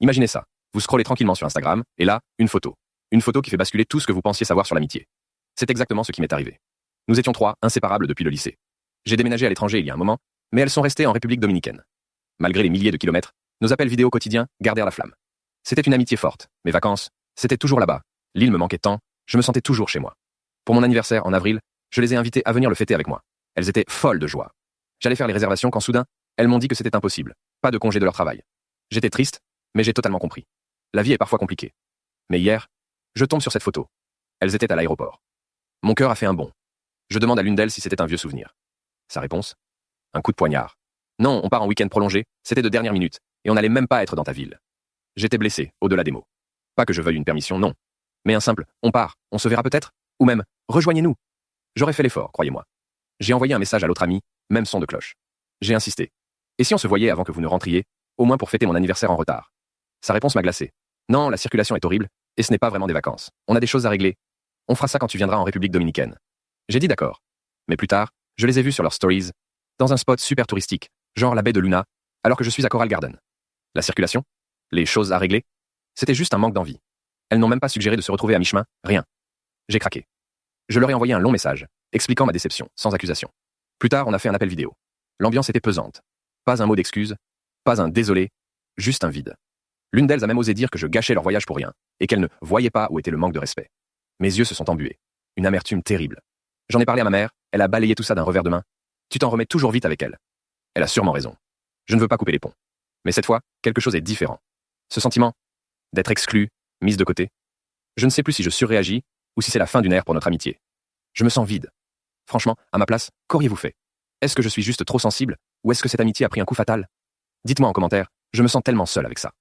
Imaginez ça. Vous scrollez tranquillement sur Instagram, et là, une photo. Une photo qui fait basculer tout ce que vous pensiez savoir sur l'amitié. C'est exactement ce qui m'est arrivé. Nous étions 3, inséparables depuis le lycée. J'ai déménagé à l'étranger il y a un moment, mais elles sont restées en République dominicaine. Malgré les milliers de kilomètres, nos appels vidéo quotidiens gardèrent la flamme. C'était une amitié forte. Mes vacances, c'était toujours là-bas. L'île me manquait tant, je me sentais toujours chez moi. Pour mon anniversaire, en avril, je les ai invitées à venir le fêter avec moi. Elles étaient folles de joie. J'allais faire les réservations quand soudain, elles m'ont dit que c'était impossible. Pas de congé de leur travail. J'étais triste, mais j'ai totalement compris. La vie est parfois compliquée. Mais hier, je tombe sur cette photo. Elles étaient à l'aéroport. Mon cœur a fait un bond. Je demande à l'une d'elles si c'était un vieux souvenir. Sa réponse? Un coup de poignard. Non, on part en week-end prolongé, c'était de dernière minute, et on n'allait même pas être dans ta ville. J'étais blessé, au-delà des mots. Pas que je veuille une permission, non. Mais un simple « on part, on se verra peut-être » ou même « rejoignez-nous ». J'aurais fait l'effort, croyez-moi. J'ai envoyé un message à l'autre ami, même son de cloche. J'ai insisté. Et si on se voyait avant que vous ne rentriez, au moins pour fêter mon anniversaire en retard? Sa réponse m'a glacé. Non, la circulation est horrible, et ce n'est pas vraiment des vacances. On a des choses à régler. On fera ça quand tu viendras en République dominicaine. J'ai dit d'accord. Mais plus tard, je les ai vus sur leurs stories, dans un spot super touristique, genre la baie de Luna, alors que je suis à Coral Garden. La circulation? Les choses à régler? C'était juste un manque d'envie. Elles n'ont même pas suggéré de se retrouver à mi-chemin, rien. J'ai craqué. Je leur ai envoyé un long message, expliquant ma déception, sans accusation. Plus tard, on a fait un appel vidéo. L'ambiance était pesante. Pas un mot d'excuse, pas un désolé, juste un vide. L'une d'elles a même osé dire que je gâchais leur voyage pour rien, et qu'elle ne voyait pas où était le manque de respect. Mes yeux se sont embués. Une amertume terrible. J'en ai parlé à ma mère, elle a balayé tout ça d'un revers de main. Tu t'en remets toujours vite avec elle. Elle a sûrement raison. Je ne veux pas couper les ponts. Mais cette fois, quelque chose est différent. Ce sentiment d'être exclu, mise de côté. Je ne sais plus si je surréagis ou si c'est la fin d'une ère pour notre amitié. Je me sens vide. Franchement, à ma place, qu'auriez-vous fait? Est-ce que je suis juste trop sensible ou est-ce que cette amitié a pris un coup fatal? Dites-moi en commentaire, je me sens tellement seul avec ça.